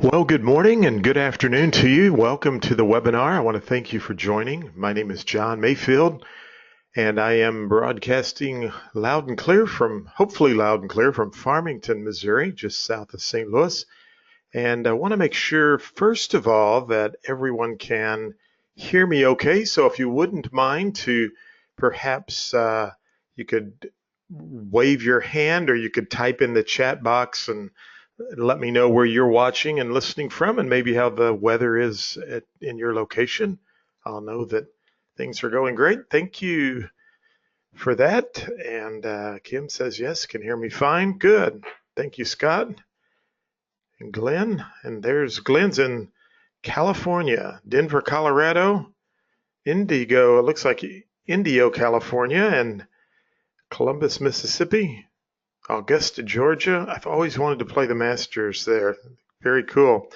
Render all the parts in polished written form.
Well, good morning and good afternoon to you. Welcome to the webinar. I want to thank you for joining. My name is John Mayfield, and I am broadcasting loud and clear hopefully loud and clear from Farmington, Missouri, just south of St. Louis. And I want to make sure, first of all, that everyone can hear me okay. So if you wouldn't mind to perhaps you could wave your hand or you could type in the chat box and let me know where you're watching and listening from and maybe how the weather is in your location. I'll know that things are going great. Thank you for that. And Kim says, yes, can hear me fine. Good. Thank you, Scott and Glenn. And there's Glenn's in California, Denver, Colorado, Indigo. It looks like Indio, California, and Columbus, Mississippi. Augusta, Georgia. I've always wanted to play the Masters there. Very cool.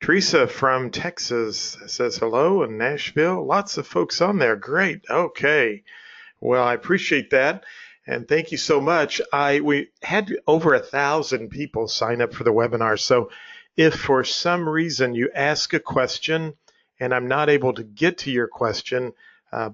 Teresa from Texas says hello, and Nashville. Lots of folks on there. Great. Okay. Well, I appreciate that. And thank you so much. We had over 1,000 people sign up for the webinar. So if for some reason you ask a question and I'm not able to get to your question,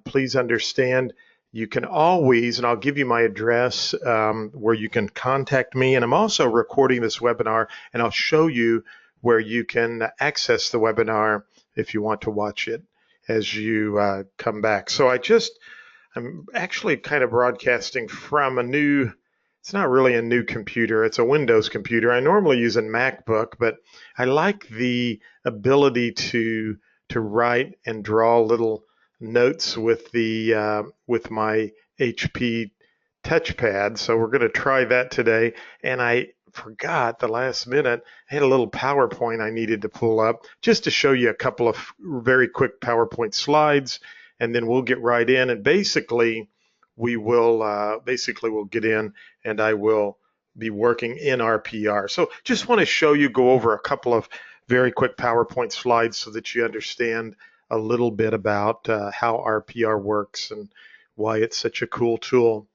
please understand you can always, and I'll give you my address where you can contact me. And I'm also recording this webinar, and I'll show you where you can access the webinar if you want to watch it as you come back. So I'm actually kind of broadcasting from it's not really a new computer, it's a Windows computer. I normally use a MacBook, but I like the ability to write and draw little notes with with my HP touchpad. So we're going to try that today. And I forgot the last minute, I had a little PowerPoint I needed to pull up just to show you a couple of very quick PowerPoint slides, and then we'll get right in. And basically, we'll get in, and I will be working in RPR. So just want to show you, go over a couple of very quick PowerPoint slides so that you understand a little bit about how RPR works and why it's such a cool tool.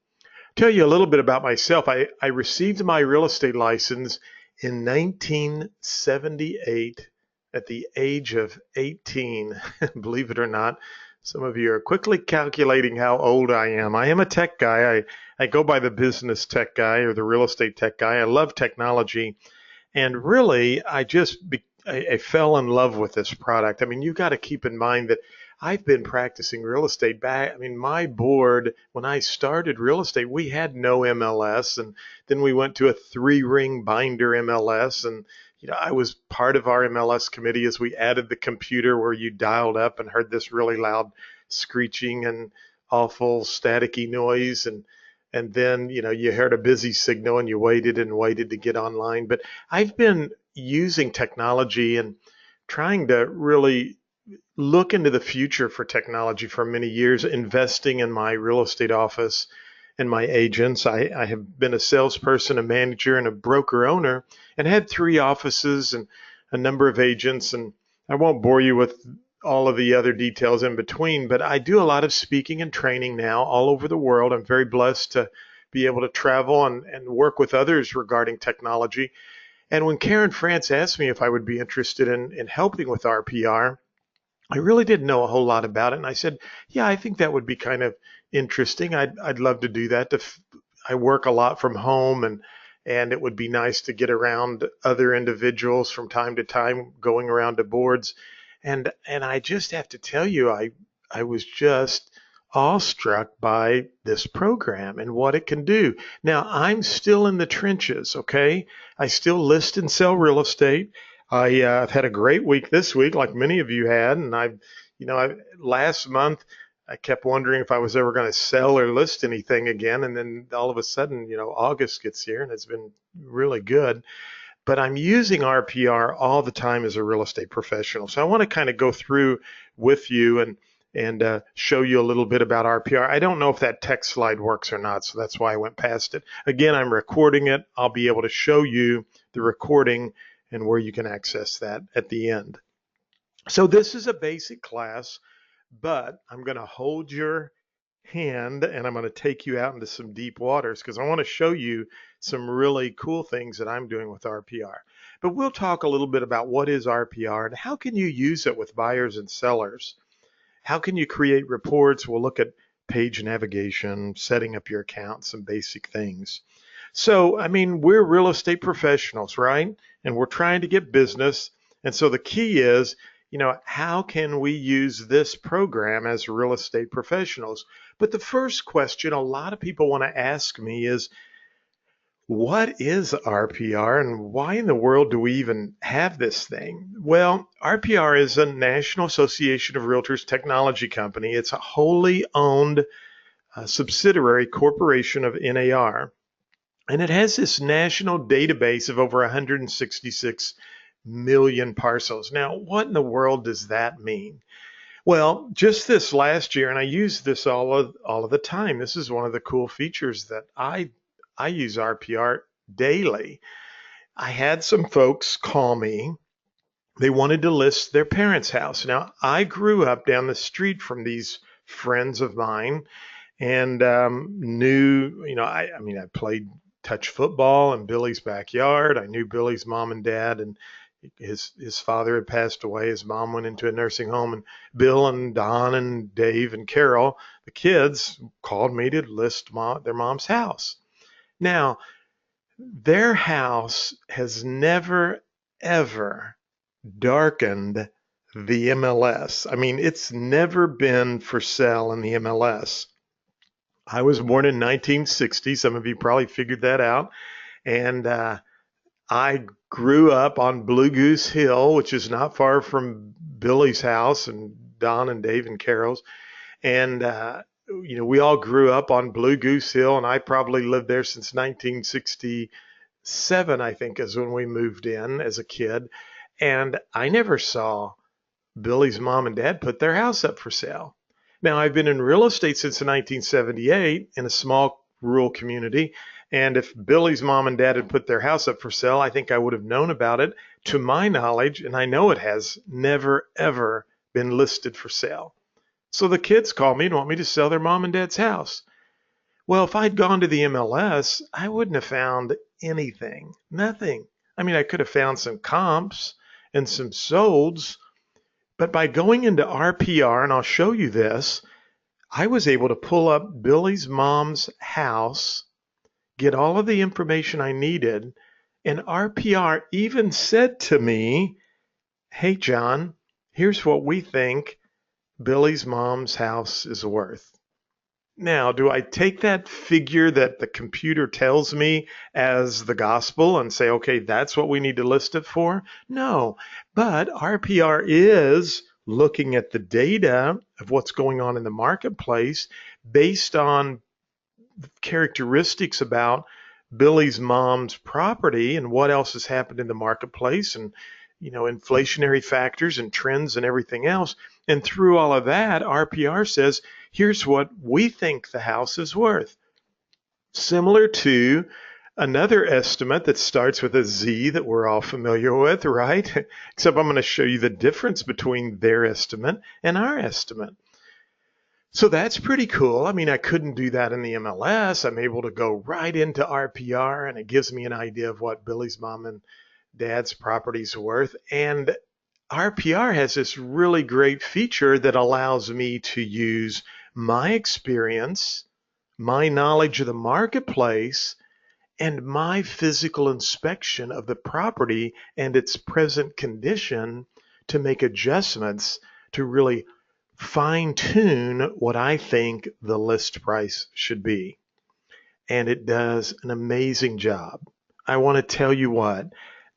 Tell you a little bit about myself. I received my real estate license in 1978 at the age of 18, believe it or not. Some of you are quickly calculating how old I am. I am a tech guy. I go by the business tech guy or the real estate tech guy. I love technology. And really, I fell in love with this product. I mean, you got to keep in mind that I've been practicing real estate back. I mean, my board, when I started real estate, we had no MLS, and then we went to a 3-ring binder MLS. And, I was part of our MLS committee as we added the computer where you dialed up and heard this really loud screeching and awful staticky noise. And then, you heard a busy signal and you waited and waited to get online. But I've been using technology and trying to really look into the future for technology for many years, investing in my real estate office and my agents. I have been a salesperson, a manager, and a broker owner, and had 3 offices and a number of agents. And I won't bore you with all of the other details in between, but I do a lot of speaking and training now all over the world. I'm very blessed to be able to travel and work with others regarding technology. And when Karen France asked me if I would be interested in helping with RPR, I really didn't know a whole lot about it. And I said, yeah, I think that would be kind of interesting. I'd love to do that. I work a lot from home, and it would be nice to get around other individuals from time to time, going around to boards. And I just have to tell you, I was just awestruck by this program and what it can do. Now, I'm still in the trenches, okay? I still list and sell real estate. I've had a great week this week, like many of you had, and last month I kept wondering if I was ever going to sell or list anything again, and then all of a sudden, August gets here, and it's been really good. But I'm using RPR all the time as a real estate professional, so I want to kind of go through with you and show you a little bit about RPR. I don't know if that text slide works or not, so that's why I went past it. Again, I'm recording it. I'll be able to show you the recording and where you can access that at the end. So this is a basic class, but I'm going to hold your hand and I'm going to take you out into some deep waters because I want to show you some really cool things that I'm doing with RPR. but we'll talk a little bit about what is RPR and how can you use it with buyers and sellers. How can you create reports? We'll look at page navigation, setting up your account, some basic things. So, I mean, we're real estate professionals, right? And we're trying to get business. And so the key is, how can we use this program as real estate professionals? But the first question a lot of people want to ask me is, what is RPR and why in the world do we even have this thing? Well, RPR is a National Association of Realtors technology company. It's a wholly owned subsidiary corporation of NAR. And it has this national database of over 166 million parcels. Now, what in the world does that mean? Well, just this last year, and I use this all of the time. This is one of the cool features that I use RPR daily. I had some folks call me. They wanted to list their parents' house. Now, I grew up down the street from these friends of mine and knew, I played touch football in Billy's backyard. I knew Billy's mom and dad, and his father had passed away. His mom went into a nursing home, and Bill and Don and Dave and Carol, the kids, called me to list their mom's house. Now, their house has never, ever darkened the MLS. I mean, it's never been for sale in the MLS. I was born in 1960. Some of you probably figured that out. And I grew up on Blue Goose Hill, which is not far from Billy's house and Don and Dave and Carol's. And, we all grew up on Blue Goose Hill, and I probably lived there since 1967, I think, is when we moved in as a kid. And I never saw Billy's mom and dad put their house up for sale. Now, I've been in real estate since 1978 in a small rural community. And if Billy's mom and dad had put their house up for sale, I think I would have known about it. To my knowledge, and I know it has never, ever been listed for sale. So the kids call me and want me to sell their mom and dad's house. Well, if I'd gone to the MLS, I wouldn't have found anything, nothing. I mean, I could have found some comps and some solds, but by going into RPR, and I'll show you this, I was able to pull up Billy's mom's house, get all of the information I needed, and RPR even said to me, hey, John, here's what we think Billy's mom's house is worth. Now, do I take that figure that the computer tells me as the gospel and say, okay, that's what we need to list it for? No, but RPR is looking at the data of what's going on in the marketplace based on characteristics about Billy's mom's property and what else has happened in the marketplace and inflationary factors and trends and everything else. And through all of that, RPR says, here's what we think the house is worth. Similar to another estimate that starts with a Z that we're all familiar with, right? Except I'm going to show you the difference between their estimate and our estimate. So that's pretty cool. I mean, I couldn't do that in the MLS. I'm able to go right into RPR, and it gives me an idea of what Billy's mom and dad's property's worth. And RPR has this really great feature that allows me to use my experience, my knowledge of the marketplace, and my physical inspection of the property and its present condition to make adjustments to really fine-tune what I think the list price should be. And it does an amazing job. I want to tell you what,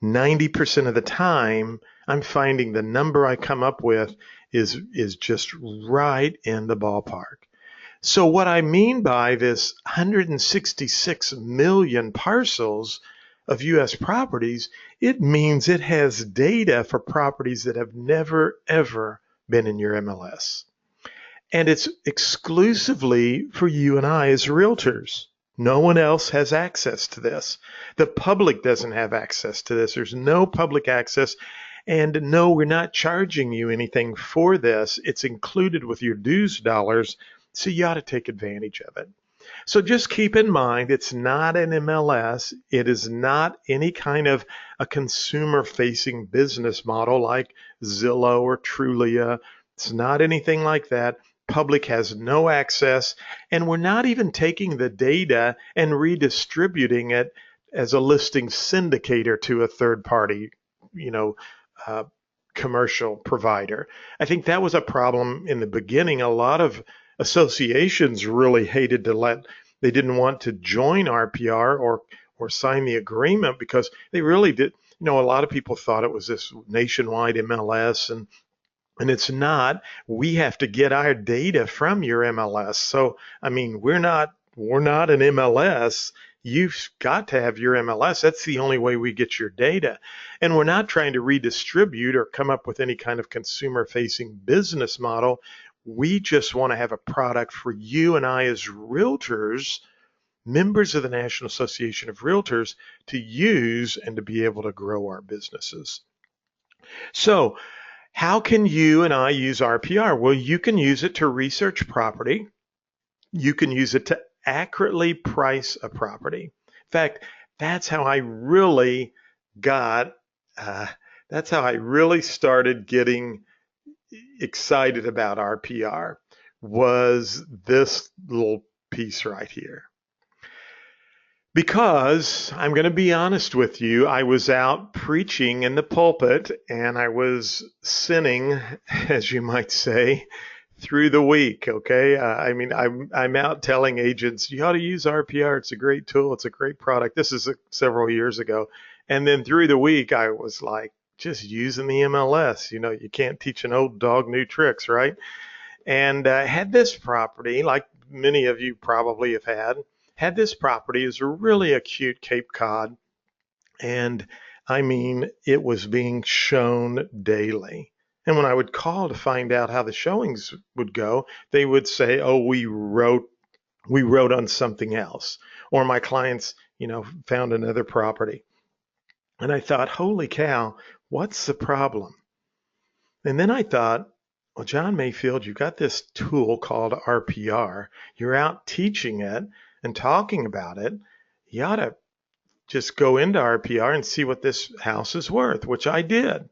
90% of the time, I'm finding the number I come up with is just right in the ballpark. So what I mean by this 166 million parcels of U.S. properties, it means it has data for properties that have never, ever been in your MLS. And it's exclusively for you and I as realtors. No one else has access to this. The public doesn't have access to this. There's no public access. And no, we're not charging you anything for this. It's included with your dues dollars, so you ought to take advantage of it. So just keep in mind, it's not an MLS. It is not any kind of a consumer-facing business model like Zillow or Trulia. It's not anything like that. Public has no access, and we're not even taking the data and redistributing it as a listing syndicator to a third party, you know, uh, commercial provider. I think that was a problem in the beginning. A lot of associations really hated to they didn't want to join RPR or sign the agreement because they really did. A lot of people thought it was this nationwide MLS, and it's not. We have to get our data from your MLS. So, I mean, we're not an MLS. You've got to have your MLS. That's the only way we get your data. And we're not trying to redistribute or come up with any kind of consumer facing business model. We just want to have a product for you and I as realtors, members of the National Association of Realtors, to use and to be able to grow our businesses. So, how can you and I use RPR? Well, you can use it to research property. You can use it to accurately price a property. In fact, that's how I really got, that's how I really started getting excited about RPR, was this little piece right here. Because I'm going to be honest with you, I was out preaching in the pulpit and I was sinning, as you might say, through the week. Okay. I'm out telling agents, you ought to use RPR. It's a great tool. It's a great product. This is several years ago. And then through the week, I was like, just using the MLS. You can't teach an old dog new tricks, right? And had this property, like many of you probably have had this property is a really acute Cape Cod. And I mean, it was being shown daily. And when I would call to find out how the showings would go, they would say, oh, we wrote on something else. Or my clients, found another property. And I thought, holy cow, what's the problem? And then I thought, well, John Mayfield, you've got this tool called RPR. You're out teaching it and talking about it. You ought to just go into RPR and see what this house is worth, which I did.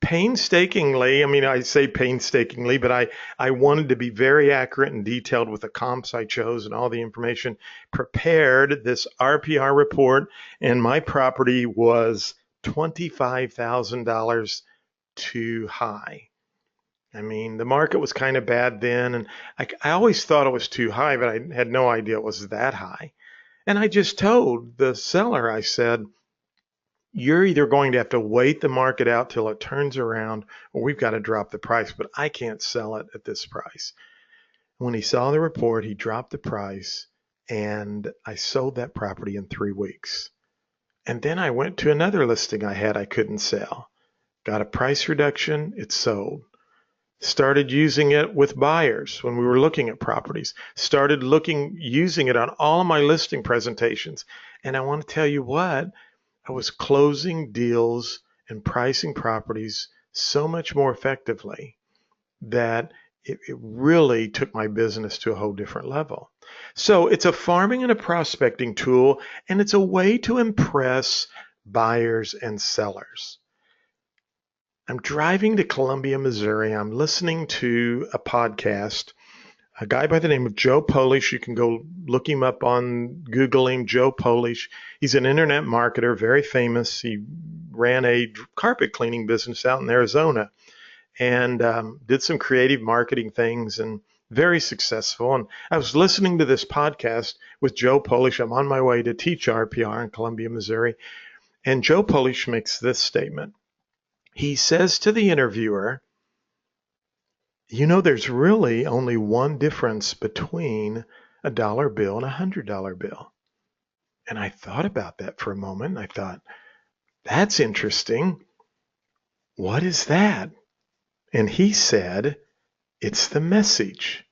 Painstakingly, I say painstakingly, but I wanted to be very accurate and detailed with the comps I chose and all the information, prepared this RPR report, and my property was $25,000 too high. The market was kind of bad then, and I always thought it was too high, but I had no idea it was that high. And I just told the seller, I said, you're either going to have to wait the market out till it turns around, or we've got to drop the price, but I can't sell it at this price. When he saw the report, he dropped the price, and I sold that property in 3 weeks. And then I went to another listing I couldn't sell. Got a price reduction, it sold. Started using it with buyers when we were looking at properties. Started using it on all of my listing presentations. And I want to tell you what, I was closing deals and pricing properties so much more effectively that it really took my business to a whole different level. So it's a farming and a prospecting tool, and it's a way to impress buyers and sellers. I'm driving to Columbia, Missouri. I'm listening to a podcast, a guy by the name of Joe Polish. You can go look him up on Googling Joe Polish. He's an internet marketer, very famous. He ran a carpet cleaning business out in Arizona and did some creative marketing things and very successful. And I was listening to this podcast with Joe Polish. I'm on my way to teach RPR in Columbia, Missouri. And Joe Polish makes this statement. He says to the interviewer, there's really only one difference between a dollar bill and $100 bill. And I thought about that for a moment. I thought, that's interesting. What is that? And he said, it's the message.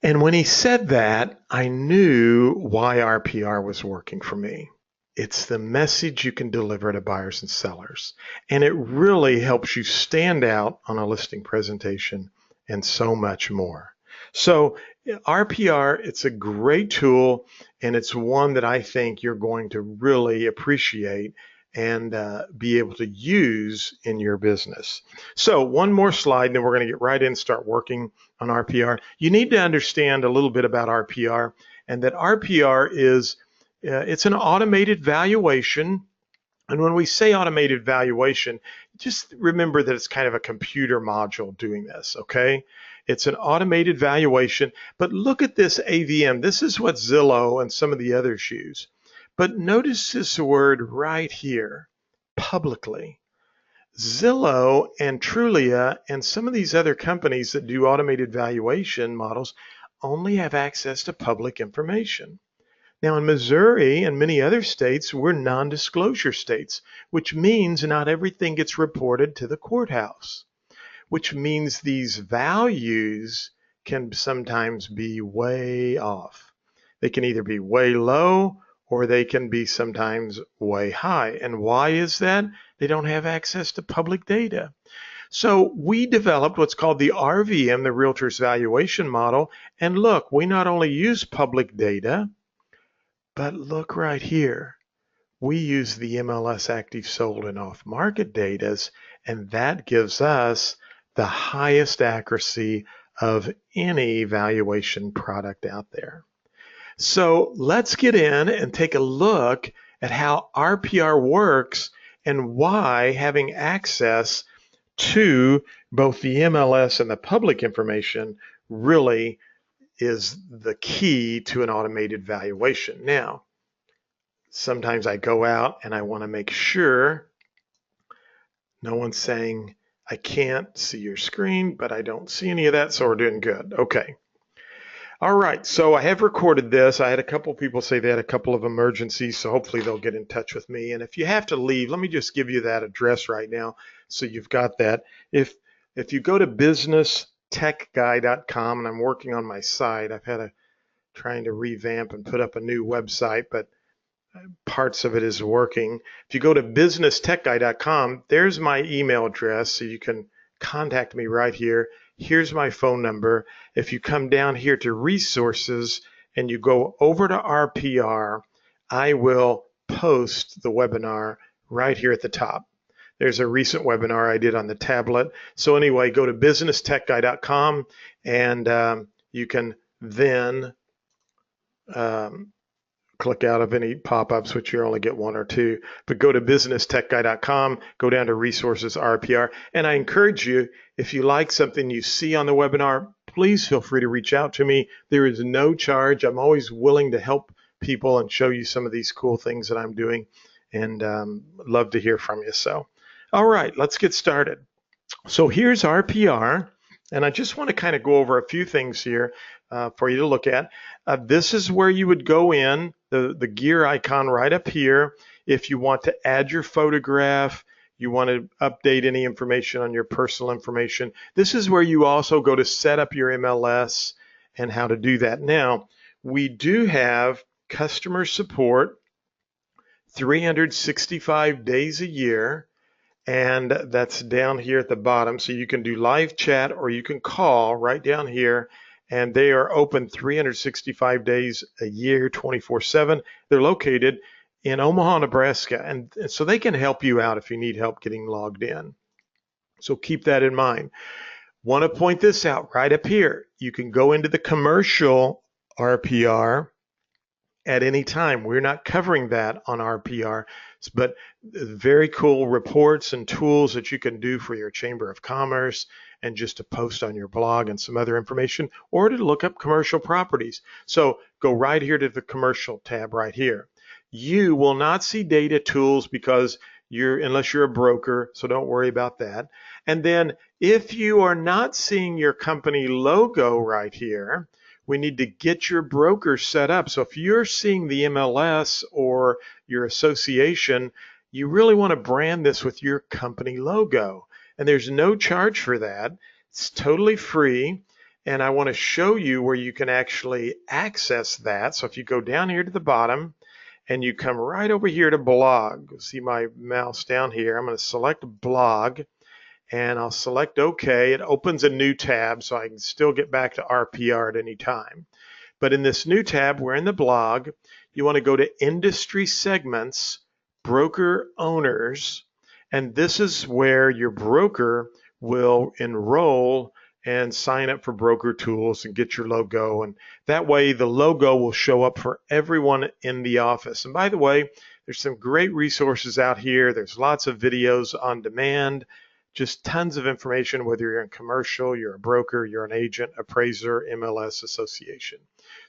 And when he said that, I knew why RPR was working for me. It's the message you can deliver to buyers and sellers. And it really helps you stand out on a listing presentation and so much more. So RPR, it's a great tool, and it's one that I think you're going to really appreciate and be able to use in your business. So one more slide, and then we're going to get right in and start working on RPR. You need to understand a little bit about RPR, and that RPR is it's an automated valuation. And when we say automated valuation, just remember that it's kind of a computer module doing this, okay? It's an automated valuation, but look at this AVM. This is what Zillow and some of the others use. But notice this word right here, publicly. Zillow and Trulia and some of these other companies that do automated valuation models only have access to public information. Now, in Missouri and many other states, we're non-disclosure states, which means not everything gets reported to the courthouse, which means these values can sometimes be way off. They can either be way low or they can be sometimes way high. And why is that? They don't have access to public data. So we developed what's called the RVM, the Realtor's Valuation Model. And look, we not only use public data, but look right here. We use the MLS active sold and off market data, and that gives us the highest accuracy of any valuation product out there. So let's get in and take a look at how RPR works and why having access to both the MLS and the public information really is the key to an automated valuation. Now, sometimes I go out and I want to make sure no one's saying, I can't see your screen, but I don't see any of that, so we're doing good. Okay. All right, so I have recorded this. I had a couple people say they had a couple of emergencies, so hopefully they'll get in touch with me. And if you have to leave, let me just give you that address right now so you've got that. If you go to businesstechguy.com, and I'm working on my site, I've had trying to revamp and put up a new website, but parts of it is working. If you go to businesstechguy.com, there's my email address, so you can contact me right here. Here's my phone number. If you come down here to resources and you go over to RPR, I will post the webinar right here at the top. There's a recent webinar I did on the tablet. So anyway, go to businesstechguy.com and you can then click out of any pop-ups, which you only get one or two, but go to businesstechguy.com, go down to resources RPR. And I encourage you, if you like something you see on the webinar, please feel free to reach out to me. There is no charge. I'm always willing to help people and show you some of these cool things that I'm doing, and love to hear from you. So, all right, let's get started. So here's RPR, and I just want to kind of go over a few things here for you to look at. This is where you would go in, the gear icon right up here. If you want to add your photograph, you want to update any information on your personal information. This is where you also go to set up your MLS and how to do that. Now, we do have customer support 365 days a year. And that's down here at the bottom. So you can do live chat or you can call right down here. And they are open 365 days a year, 24/7. They're located in Omaha, Nebraska. And so they can help you out if you need help getting logged in. So keep that in mind. Want to point this out right up here. You can go into the commercial RPR at any time. We're not covering that on RPR, but very cool reports and tools that you can do for your Chamber of Commerce and just to post on your blog and some other information, or to look up commercial properties. So go right here to the commercial tab right here. You will not see data tools because unless you're a broker, so don't worry about that. And then if you are not seeing your company logo right here, we need to get your broker set up. So if you're seeing the MLS or your association, you really want to brand this with your company logo. And there's no charge for that. It's totally free. And I want to show you where you can actually access that. So if you go down here to the bottom and you come right over here to blog, see my mouse down here, I'm going to select blog. and I'll select OK. It opens a new tab so I can still get back to RPR at any time. But in this new tab, we're in the blog. You want to go to Industry Segments, Broker Owners, and this is where your broker will enroll and sign up for broker tools and get your logo. And that way the logo will show up for everyone in the office. And by the way, there's some great resources out here. There's lots of videos on demand, just tons of information, whether you're in commercial, you're a broker, you're an agent, appraiser, MLS association.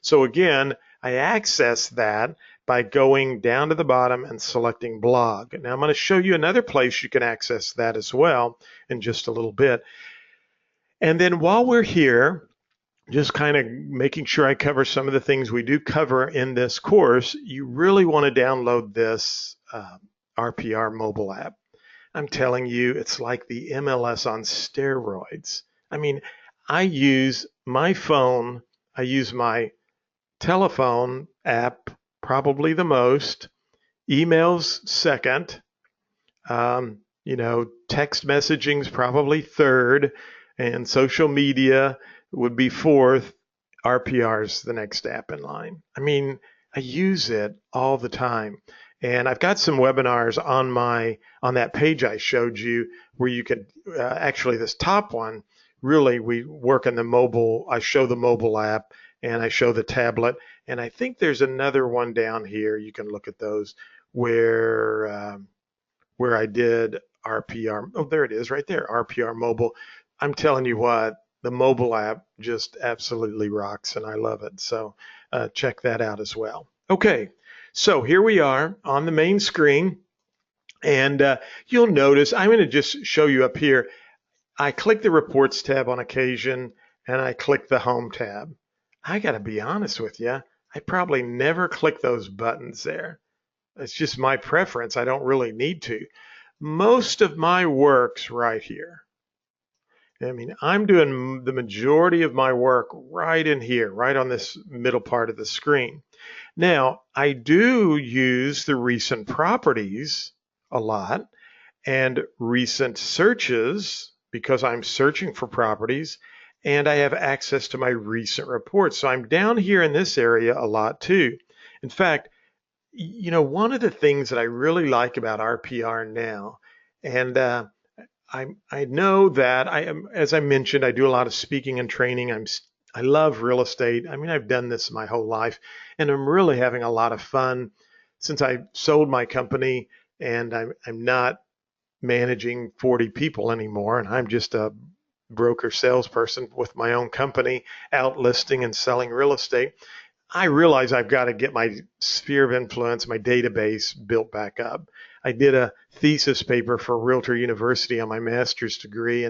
So again, I access that by going down to the bottom and selecting blog. Now I'm going to show you another place you can access that as well in just a little bit. And then while we're here, just kind of making sure I cover some of the things we do cover in this course, you really want to download this RPR mobile app. I'm telling you, it's like the MLS on steroids. I mean, I use my phone, I use my telephone app probably the most, emails second, text messaging's probably third, and social media would be fourth. RPR's the next app in line. I mean, I use it all the time. And I've got some webinars on that page I showed you where you could actually, this top one, really we work on the mobile. I show the mobile app and I show the tablet. And I think there's another one down here. You can look at those where I did RPR. Oh, there it is right there, RPR mobile. I'm telling you what, the mobile app just absolutely rocks and I love it. So check that out as well. Okay, so here we are on the main screen. And you'll notice, I'm going to just show you up here. I click the reports tab on occasion and I click the home tab. I got to be honest with you, I probably never click those buttons there. It's just my preference. I don't really need to. Most of my work's right here. I mean, I'm doing the majority of my work right in here, right on this middle part of the screen. Now, I do use the recent properties a lot and recent searches because I'm searching for properties, and I have access to my recent reports. So I'm down here in this area a lot too. In fact, one of the things that I really like about RPR now, and I know that as I mentioned, I do a lot of speaking and training. I love real estate. I mean, I've done this my whole life, and I'm really having a lot of fun since I sold my company, and I'm not managing 40 people anymore, and I'm just a broker salesperson with my own company out listing and selling real estate. I realize I've got to get my sphere of influence, my database built back up. I did a thesis paper for Realtor University on my master's degree,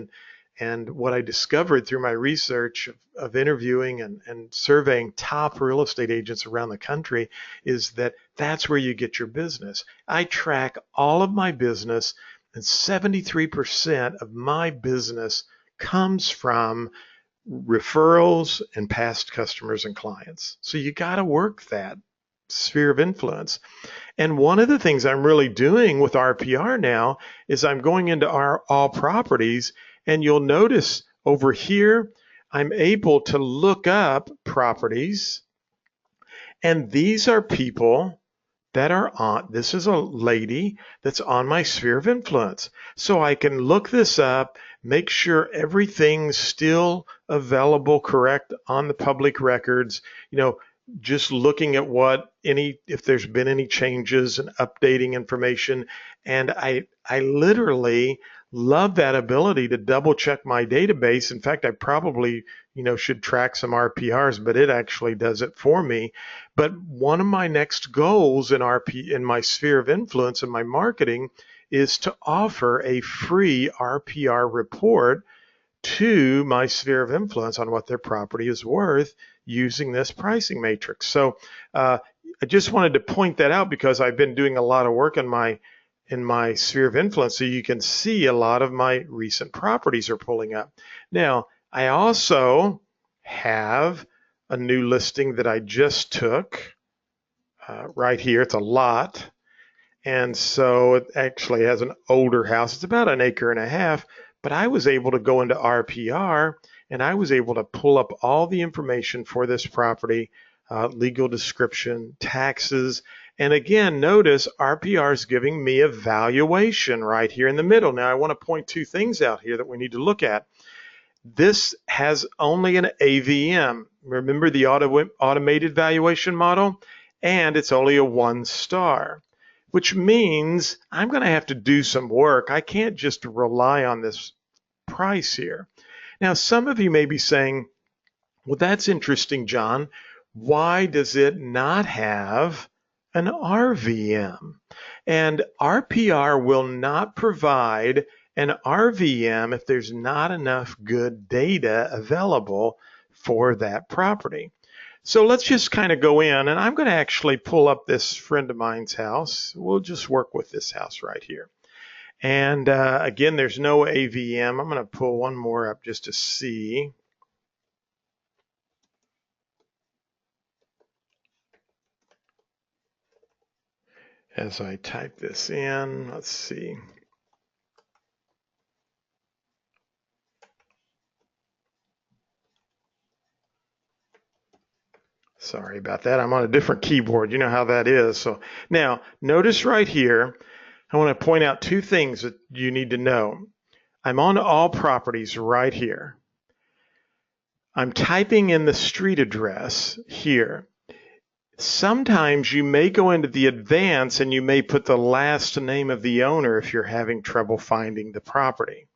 and what I discovered through my research of interviewing and surveying top real estate agents around the country is that that's where you get your business. I track all of my business, and 73% of my business comes from referrals and past customers and clients. So you got to work that sphere of influence. And one of the things I'm really doing with RPR now is I'm going into our all properties, and you'll notice over here, I'm able to look up properties, and these are people that are on, this is a lady that's on my sphere of influence. So I can look this up, make sure everything's still available, correct on the public records, just looking at if there's been any changes and updating information. And I literally love that ability to double check my database. In fact, I probably, should track some RPRs, but it actually does it for me. But one of my next goals in my sphere of influence in my marketing is to offer a free RPR report to my sphere of influence on what their property is worth using this pricing matrix. So I just wanted to point that out because I've been doing a lot of work in my sphere of influence, so you can see a lot of my recent properties are pulling up. Now, I also have a new listing that I just took right here. It's a lot. And so it actually has an older house. It's about 1.5 acres, But I was able to go into RPR and I was able to pull up all the information for this property, legal description, taxes. And again, notice RPR is giving me a valuation right here in the middle. Now, I want to point two things out here that we need to look at. This has only an AVM. Remember the automated valuation model? And it's only a 1-star, which means I'm going to have to do some work. I can't just rely on this price here. Now, some of you may be saying, well, that's interesting, John. Why does it not have an RVM? And RPR will not provide an RVM if there's not enough good data available for that property. So let's just kind of go in, and I'm going to actually pull up this friend of mine's house. We'll just work with this house right here. And again, there's no AVM. I'm going to pull one more up just to see. As I type this in, let's see. Sorry about that. I'm on a different keyboard. You know how that is. So now notice right here, I want to point out two things that you need to know. I'm on all properties right here. I'm typing in the street address here. Sometimes you may go into the advance and you may put the last name of the owner if you're having trouble finding the property.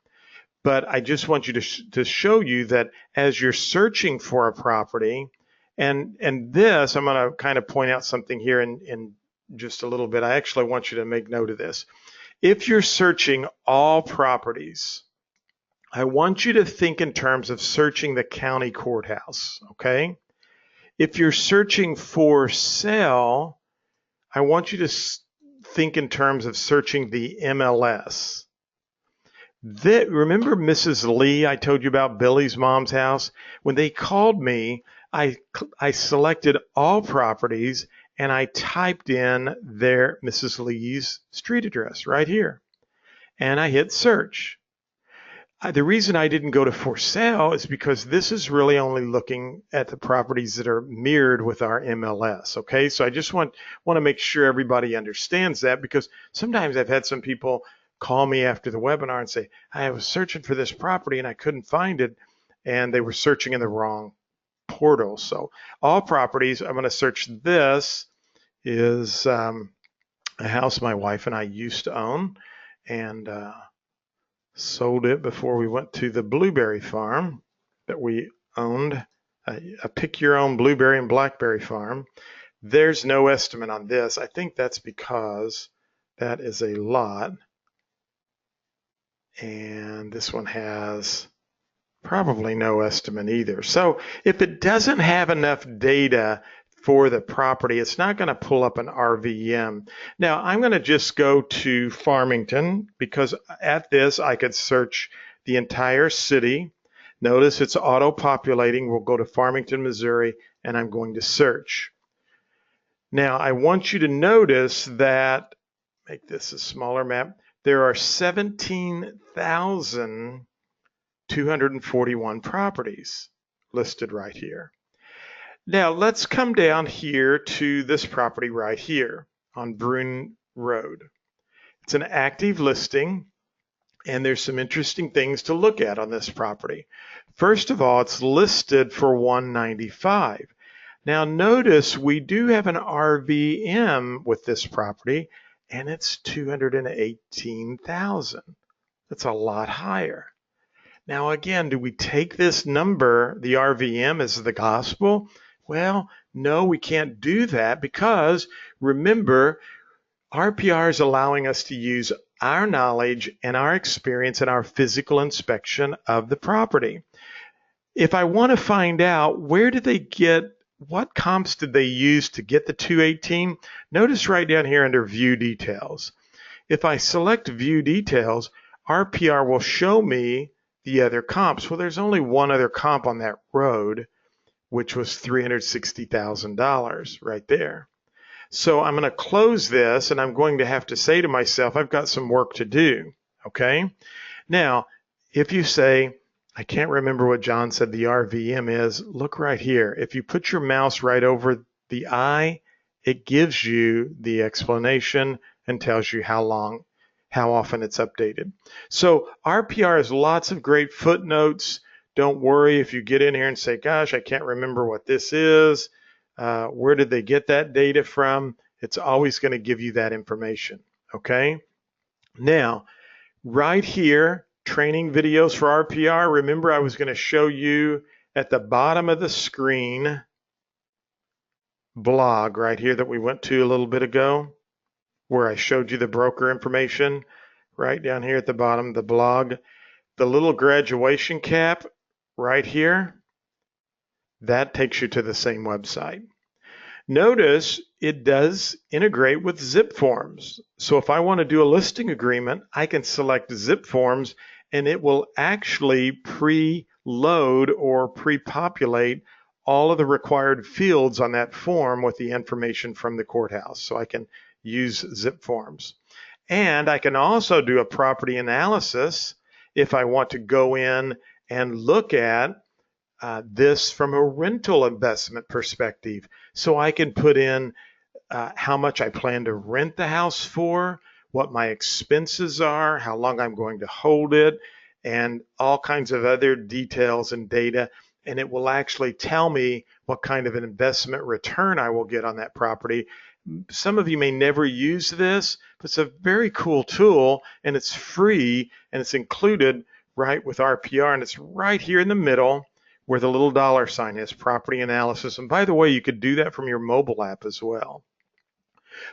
But I just want you to show you that as you're searching for a property, and this, I'm going to kind of point out something here in just a little bit. I actually want you to make note of this. If you're searching all properties, I want you to think in terms of searching the county courthouse, okay? If you're searching for sale, I want you to think in terms of searching the MLS. Remember Mrs. Lee, I told you about Billy's mom's house? When they called me, I selected all properties and I typed in their Mrs. Lee's street address right here. And I hit search. The reason I didn't go to for sale is because this is really only looking at the properties that are mirrored with our MLS. Okay, so I just want to make sure everybody understands that, because sometimes I've had some people call me after the webinar and say, I was searching for this property and I couldn't find it, and they were searching in the wrong portal. So all properties, I'm going to search. This is a house my wife and I used to own, and sold it before we went to the blueberry farm that we owned, a pick your own blueberry and blackberry farm. There's no estimate on this. I think that's because that is a lot. And this one has probably no estimate either. So if it doesn't have enough data for the property, it's not going to pull up an RVM. Now I'm going to just go to Farmington, because at this I could search the entire city. Notice it's auto-populating. We'll go to Farmington, Missouri, and I'm going to search. Now I want you to notice that, make this a smaller map, there are 17,241 properties listed right here. Now let's come down here to this property right here on Bruin Road. It's an active listing, and there's some interesting things to look at on this property. First of all, it's listed for $195. Now notice we do have an RVM with this property, and it's $218,000. That's a lot higher. Now again, do we take this number, the RVM, as the gospel? Well, no, we can't do that, because remember, RPR is allowing us to use our knowledge and our experience and our physical inspection of the property. If I want to find out where did they get, what comps did they use to get the 218, notice right down here under View Details. If I select View Details, RPR will show me the other comps. Well, there's only one other comp on that road, which was $360,000 right there. So I'm going to close this, and I'm going to have to say to myself, I've got some work to do, okay? Now, If you say, I can't remember what John said the RVM is, look right here. If you put your mouse right over the I, it gives you the explanation and tells you how long, how often it's updated. So RPR has lots of great footnotes. Don't worry if you get in here and say, gosh, I can't remember what this is. Where did they get that data from? It's always going to give you that information. Okay. Now, right here, training videos for RPR. Remember, I was going to show you at the bottom of the screen blog right here that we went to a little bit ago, where I showed you the broker information. Right down here at the bottom, the blog, the little graduation cap right here, that takes you to the same website. Notice it does integrate with zip forms. So if I want to do a listing agreement, I can select zip forms and it will actually pre-load or pre-populate all of the required fields on that form with the information from the courthouse. So I can use zip forms. And I can also do a property analysis if I want to go in and look at this from a rental investment perspective. So I can put in how much I plan to rent the house for, what my expenses are, how long I'm going to hold it, and all kinds of other details and data. And it will actually tell me what kind of an investment return I will get on that property. Some of you may never use this, but it's a very cool tool and it's free and it's included right with RPR and it's right here in the middle where the little dollar sign is, property analysis. And by the way, you could do that from your mobile app as well.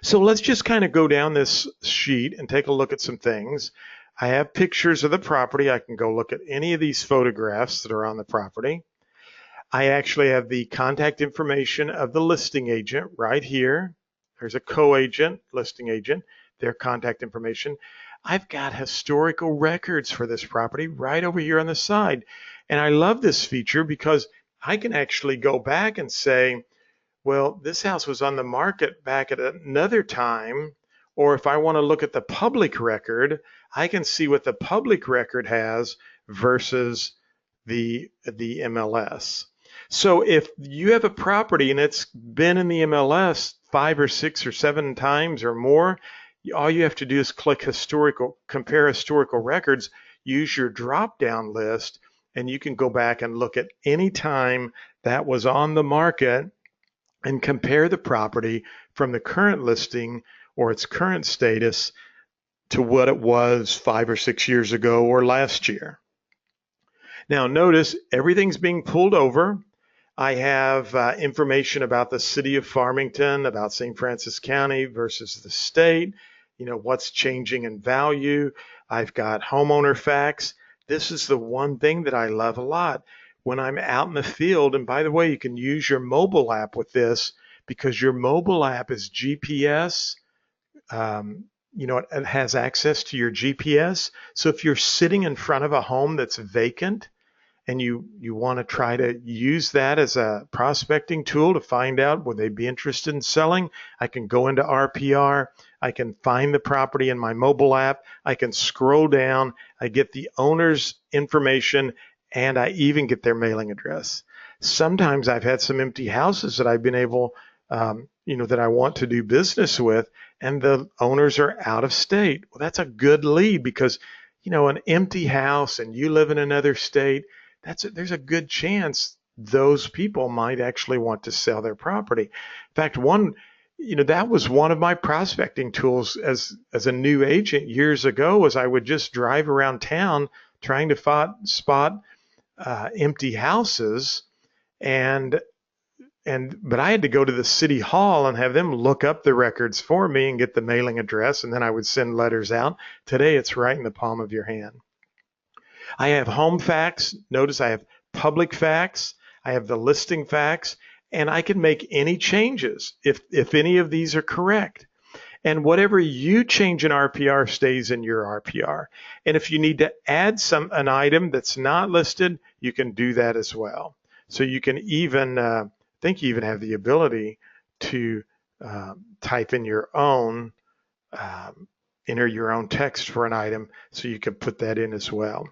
So let's just kind of go down this sheet and take a look at some things. I have pictures of the property. I can go look at any of these photographs that are on the property. I actually have the contact information of the listing agent right here. There's a co-agent, listing agent, their contact information. I've got historical records for this property right over here on the side. And I love this feature because I can actually go back and say, well, this house was on the market back at another time. Or if I want to look at the public record, I can see what the public record has versus the MLS. So if you have a property and it's been in the MLS 5 or 6 or 7 times or more, all you have to do is click historical, compare historical records, use your drop-down list, and you can go back and look at any time that was on the market and compare the property from the current listing or its current status to what it was 5 or 6 years ago or last year. Now notice everything's being pulled over. I have information about the city of Farmington, about St. Francis County versus the state, what's changing in value. I've got homeowner facts. This is the one thing that I love a lot. When I'm out in the field, and by the way, you can use your mobile app with this because your mobile app is GPS. It has access to your GPS. So if you're sitting in front of a home that's vacant, and you want to try to use that as a prospecting tool to find out would they be interested in selling, I can go into RPR, I can find the property in my mobile app, I can scroll down, I get the owner's information, and I even get their mailing address. Sometimes I've had some empty houses that I've been able, that I want to do business with, and the owners are out of state. Well, that's a good lead because, an empty house and you live in another state, there's a good chance those people might actually want to sell their property. In fact, that was one of my prospecting tools as a new agent years ago, was I would just drive around town trying to spot empty houses, but I had to go to the city hall and have them look up the records for me and get the mailing address, and then I would send letters out. Today, it's right in the palm of your hand. I have home facts. Notice I have public facts. I have the listing facts, and I can make any changes if any of these are correct. And whatever you change in RPR stays in your RPR. And if you need to add an item that's not listed, you can do that as well. So you can even, I think you even have the ability to type in your own enter your own text for an item, so you can put that in as well.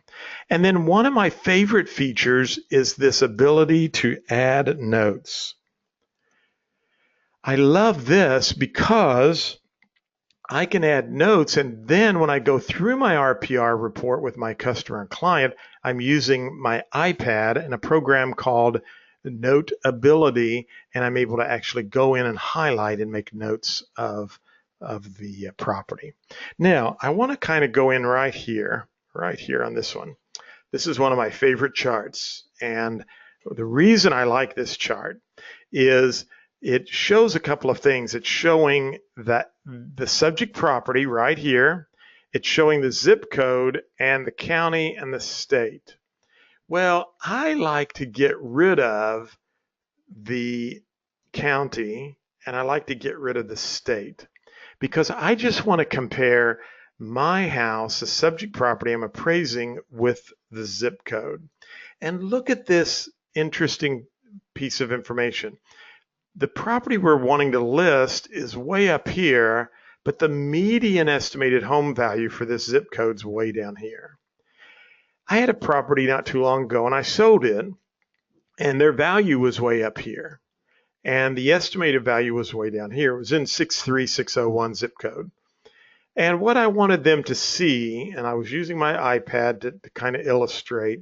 And then one of my favorite features is this ability to add notes. I love this because I can add notes, and then when I go through my RPR report with my customer and client, I'm using my iPad and a program called Notability, and I'm able to actually go in and highlight and make notes of the property. Now, I want to kind of go in right here on this one. This is one of my favorite charts, and the reason I like this chart is it shows a couple of things. It's showing that the subject property right here, it's showing the zip code and the county and the state. Well, I like to get rid of the county and I like to get rid of the state because I just want to compare my house, the subject property I'm appraising, with the zip code. And look at this interesting piece of information. The property we're wanting to list is way up here, but the median estimated home value for this zip code's way down here. I had a property not too long ago and I sold it, and their value was way up here. And the estimated value was way down here. It was in 63601 zip code. And what I wanted them to see, and I was using my iPad to kind of illustrate,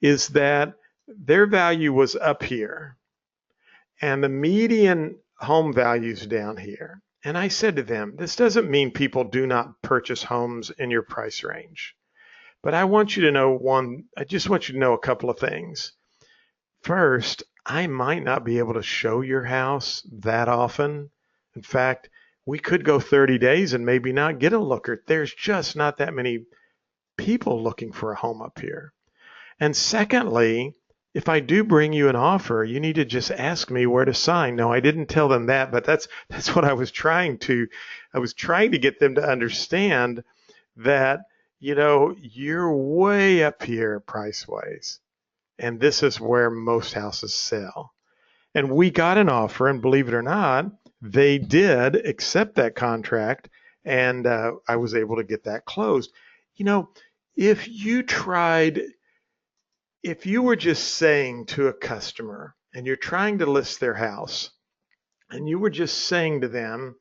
is that their value was up here. And the median home values down here. And I said to them, this doesn't mean people do not purchase homes in your price range. But I want you to know I just want you to know a couple of things. First, I might not be able to show your house that often. In fact, we could go 30 days and maybe not get a looker. There's just not that many people looking for a home up here. And secondly, if I do bring you an offer, you need to just ask me where to sign. No, I didn't tell them that, but that's what I was trying to get them to understand that, you're way up here price-wise. And this is where most houses sell. And we got an offer, and believe it or not, they did accept that contract, and I was able to get that closed. If you were just saying to a customer and you're trying to list their house and you were just saying to them,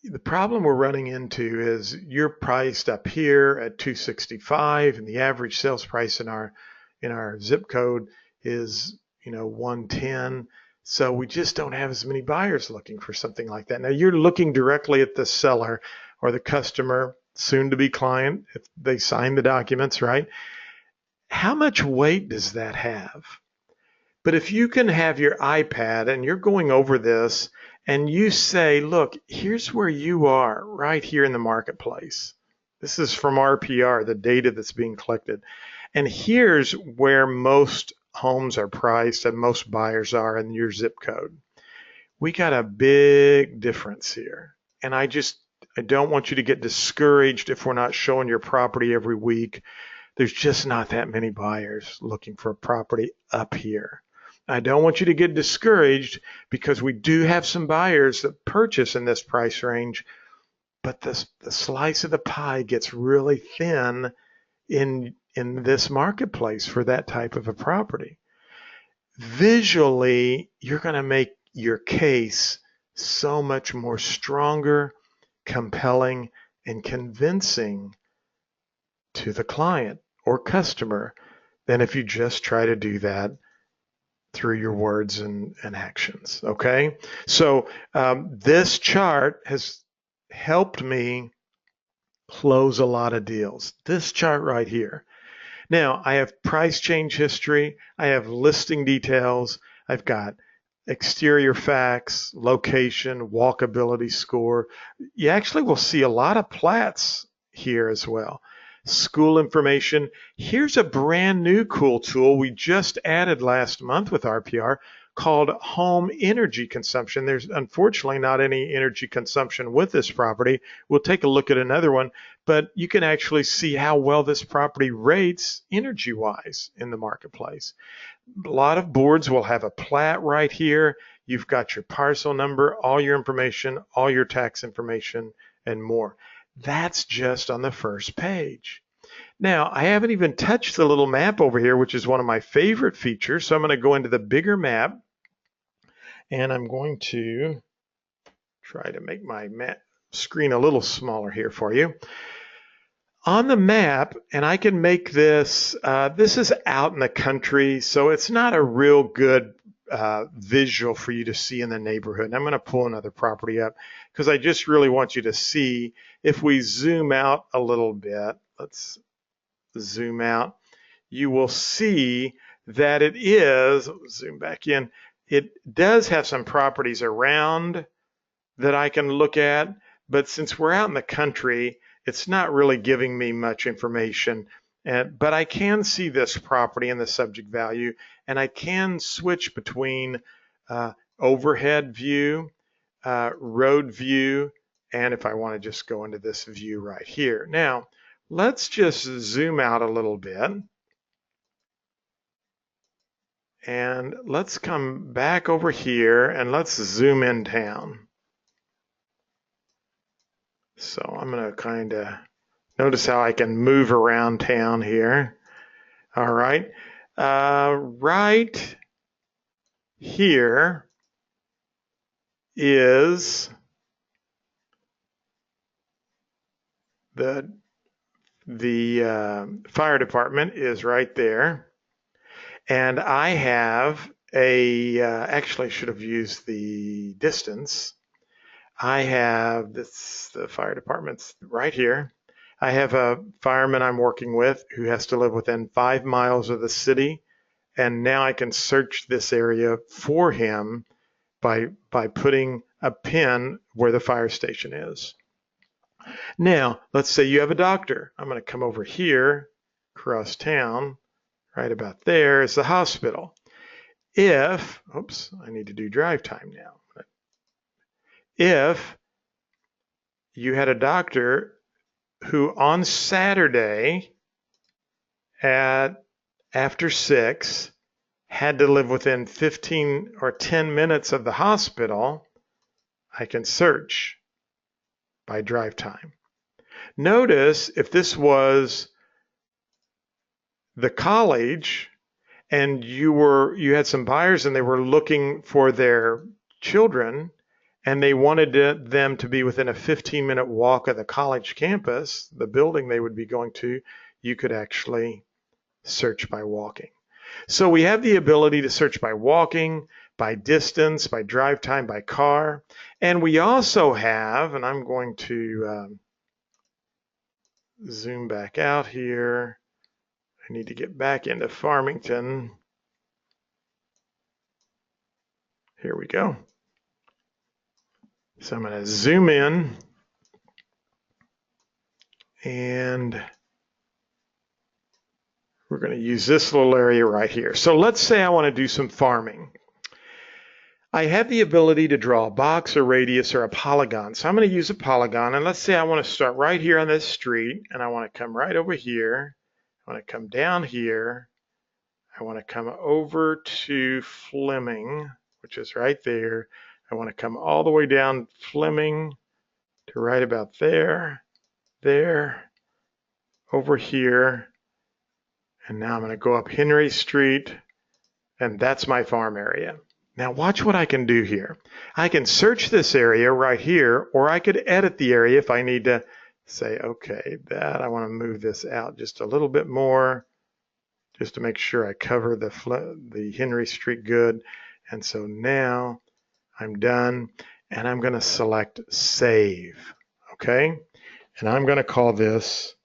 the problem we're running into is you're priced up here at 265 and the average sales price in our zip code is 110. So we just don't have as many buyers looking for something like that. Now you're looking directly at the seller or the customer, soon to be client, if they sign the documents, right? How much weight does that have? But if you can have your iPad and you're going over this and you say, look, here's where you are right here in the marketplace. This is from RPR, the data that's being collected. And here's where most homes are priced and most buyers are in your zip code. We got a big difference here. And I don't want you to get discouraged if we're not showing your property every week. There's just not that many buyers looking for a property up here. I don't want you to get discouraged because we do have some buyers that purchase in this price range, but the slice of the pie gets really thin in this marketplace for that type of a property. Visually, you're going to make your case so much more stronger, compelling, and convincing to the client or customer than if you just try to do that through your words and actions. Okay, so this chart has helped me close a lot of deals. This chart right here. Now I have price change history, I have listing details, I've got exterior facts, location, walkability score. You actually will see a lot of plats here as well. School information. Here's a brand new cool tool we just added last month with RPR called home energy consumption. There's unfortunately not any energy consumption with this property. We'll take a look at another one, but you can actually see how well this property rates energy-wise in the marketplace. A lot of boards will have a plat right here. You've got your parcel number, all your information, all your tax information, and more. That's just on the first page. Now, I haven't even touched the little map over here, which is one of my favorite features. So I'm going to go into the bigger map, and I'm going to try to make my map screen a little smaller here for you. On the map, and I can make this, this is out in the country, so it's not a real good visual for you to see in the neighborhood. And I'm going to pull another property up because I just really want you to see. If we zoom out a little bit, let's zoom out, you will see that it is, zoom back in, it does have some properties around that I can look at, but since we're out in the country, it's not really giving me much information. But I can see this property and the subject value, and I can switch between overhead view, road view, and if I want to just go into this view right here. Now, let's just zoom out a little bit. And let's come back over here and let's zoom in town. So I'm going to kind of notice how I can move around town here. All right. Right here is the fire department is right there. And I have actually I should have used the distance. I have the fire department's right here. I have a fireman I'm working with who has to live within 5 miles of the city. And now I can search this area for him by putting a pin where the fire station is. Now, let's say you have a doctor. I'm going to come over here, across town, right about there is the hospital. Oops, I need to do drive time now. If you had a doctor who on Saturday after 6 had to live within 15 or 10 minutes of the hospital, I can search by drive time. Notice if this was the college and you had some buyers and they were looking for their children and they wanted them to be within a 15-minute walk of the college campus, the building they would be going to, you could actually search by walking. So we have the ability to search by walking, by distance, by drive time, by car. And we also have, and I'm going to zoom back out here. I need to get back into Farmington. Here we go. So I'm going to zoom in and we're going to use this little area right here. So let's say I want to do some farming. I have the ability to draw a box, a radius, or a polygon. So I'm going to use a polygon. And let's say I want to start right here on this street and I want to come right over here. I want to come down here. I want to come over to Fleming, which is right there. I want to come all the way down Fleming to right about there, over here. And now I'm going to go up Henry Street, and that's my farm area. Now watch what I can do here. I can search this area right here, or I could edit the area if I need to say, okay, I want to move this out just a little bit more, just to make sure I cover the Henry Street good. And so now I'm done, and I'm going to select Save, okay? And I'm going to call this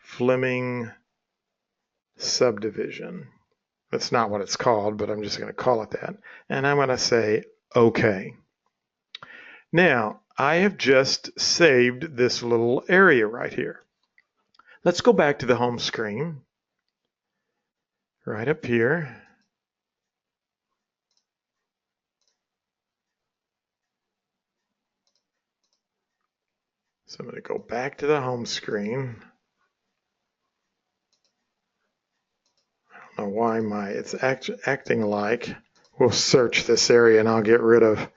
Fleming Subdivision. That's not what it's called, but I'm just going to call it that. And I'm going to say OK. Now, I have just saved this little area right here. Let's go back to the home screen. Right up here. So I'm going to go back to the home screen. I don't know why it's acting like. We'll search this area and I'll get rid of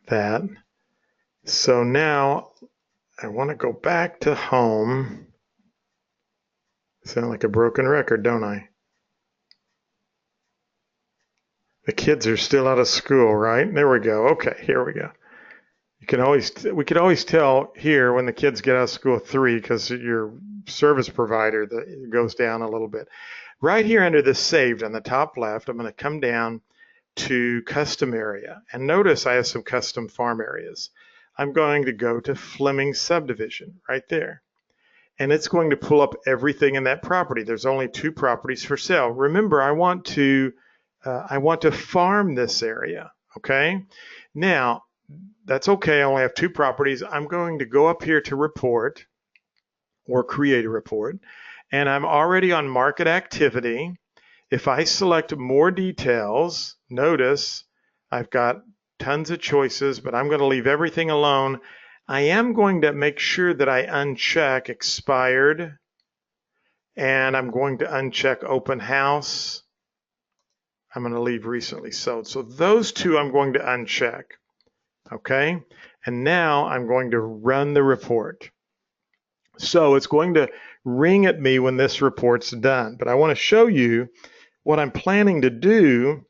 that. So now I want to go back to home. Sound like a broken record, don't I? The kids are still out of school, right? There we go. Okay, here we go. We could always tell here when the kids get out of school at 3 because your service provider goes down a little bit. Right here under this saved on the top left, I'm going to come down to custom area. And notice I have some custom farm areas. I'm going to go to Fleming subdivision right there. And it's going to pull up everything in that property. There's only 2 properties for sale. Remember, I want to farm this area, okay? Now, that's okay, I only have 2 properties. I'm going to go up here to report or create a report, and I'm already on market activity. If I select more details, notice I've got tons of choices, but I'm going to leave everything alone. I am going to make sure that I uncheck expired, and I'm going to uncheck open house. I'm going to leave recently sold. So those 2 I'm going to uncheck. Okay, and now I'm going to run the report. So it's going to ring at me when this report's done, but I want to show you what I'm planning to do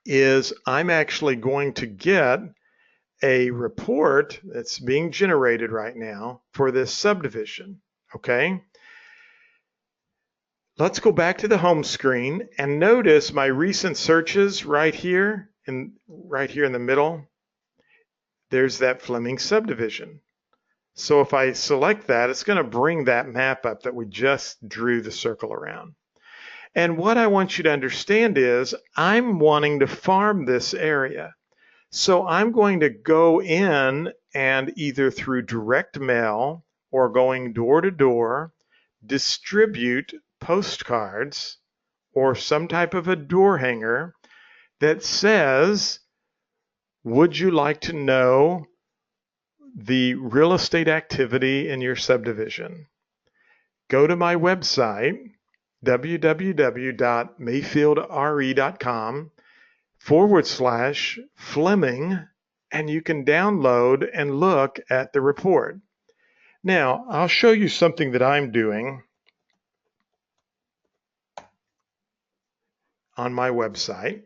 is I'm actually going to get a report that's being generated right now for this subdivision, okay? Let's go back to the home screen and notice my recent searches right here in the middle. There's that Fleming subdivision. So if I select that, it's going to bring that map up that we just drew the circle around. And what I want you to understand is I'm wanting to farm this area. So I'm going to go in and either through direct mail or going door to door, distribute postcards or some type of a door hanger that says, would you like to know the real estate activity in your subdivision? Go to my website, www.mayfieldre.com/Fleming, and you can download and look at the report. Now, I'll show you something that I'm doing on my website,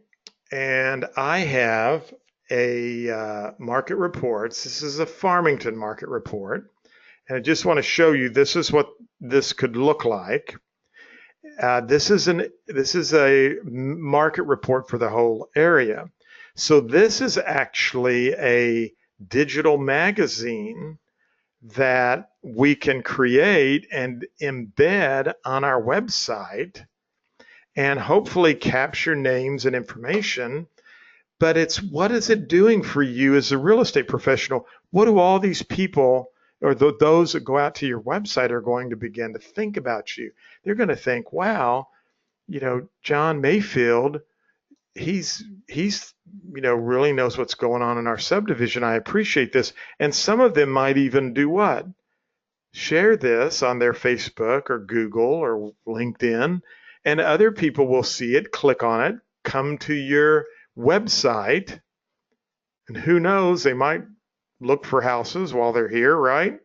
and I have a market reports. This is a Farmington market report, and I just want to show you this is what this could look like. This is a market report for the whole area. So this is actually a digital magazine that we can create and embed on our website and hopefully capture names and information. But it's what is it doing for you as a real estate professional? What do all these people or those that go out to your website are going to begin to think about you? They're going to think, wow, John Mayfield, he's really knows what's going on in our subdivision. I appreciate this. And some of them might even do what? Share this on their Facebook or Google or LinkedIn, and other people will see it, click on it, come to your website, and who knows, they might look for houses while they're here, right?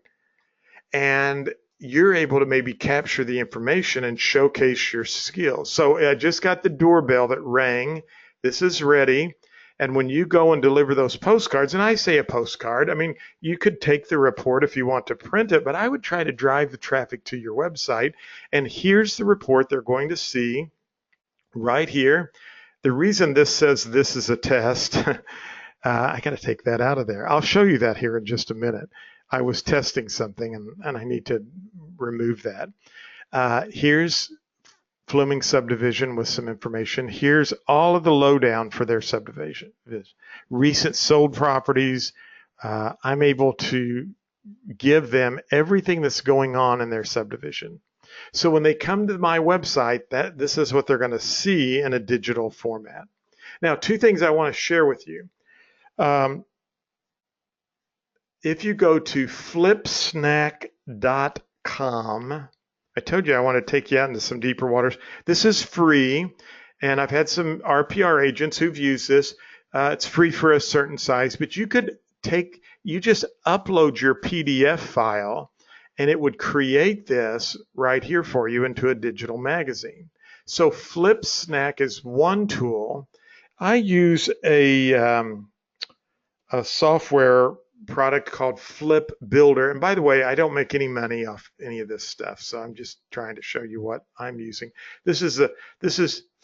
And you're able to maybe capture the information and showcase your skills. So I just got the doorbell that rang. This is ready. And when you go and deliver those postcards, and I say a postcard, I mean, you could take the report if you want to print it, but I would try to drive the traffic to your website. And here's the report they're going to see right here. The reason this says this is a test, I got to take that out of there. I'll show you that here in just a minute. I was testing something and I need to remove that. Here's Fleming subdivision with some information. Here's all of the lowdown for their subdivision. Recent sold properties. I'm able to give them everything that's going on in their subdivision. So when they come to my website, this is what they're going to see in a digital format. Now, 2 things I want to share with you. If you go to flipsnack.com, I told you I want to take you out into some deeper waters. This is free, and I've had some RPR agents who've used this. It's free for a certain size, but you could you just upload your PDF file and it would create this right here for you into a digital magazine. So FlipSnack is one tool. I use a software product called Flip Builder. And by the way, I don't make any money off any of this stuff, so I'm just trying to show you what I'm using. This is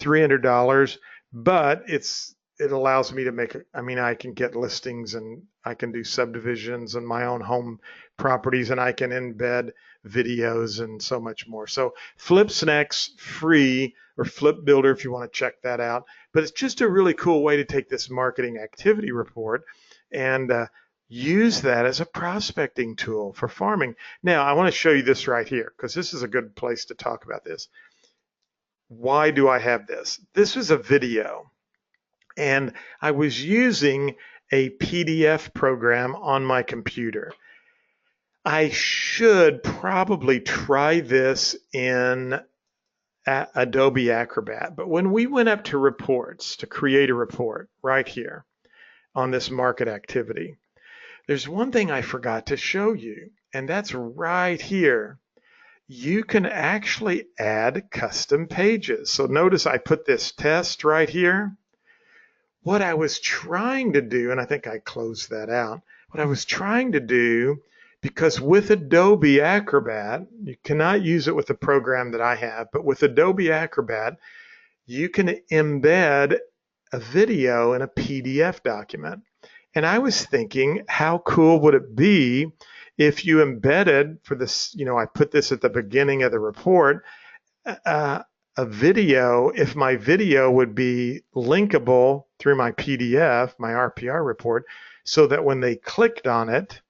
$300, but it allows me to make it. I mean, I can get listings and I can do subdivisions and my own home properties, and I can embed videos and so much more. So FlipSnack's free, or Flip Builder if you want to check that out. But it's just a really cool way to take this marketing activity report and use that as a prospecting tool for farming. Now, I want to show you this right here because this is a good place to talk about this. Why do I have this? This is a video, and I was using a PDF program on my computer. I should probably try this in Adobe Acrobat, but when we went up to reports to create a report right here on this market activity, there's one thing I forgot to show you, and that's right here. You can actually add custom pages. So notice I put this test right here. What I was trying to do, and I think I closed that out, what I was trying to do, because with Adobe Acrobat, you cannot use it with the program that I have, but with Adobe Acrobat, you can embed a video in a PDF document. And I was thinking, how cool would it be if you embedded for this, I put this at the beginning of the report, a video, if my video would be linkable through my PDF, my RPR report, so that when they clicked on it,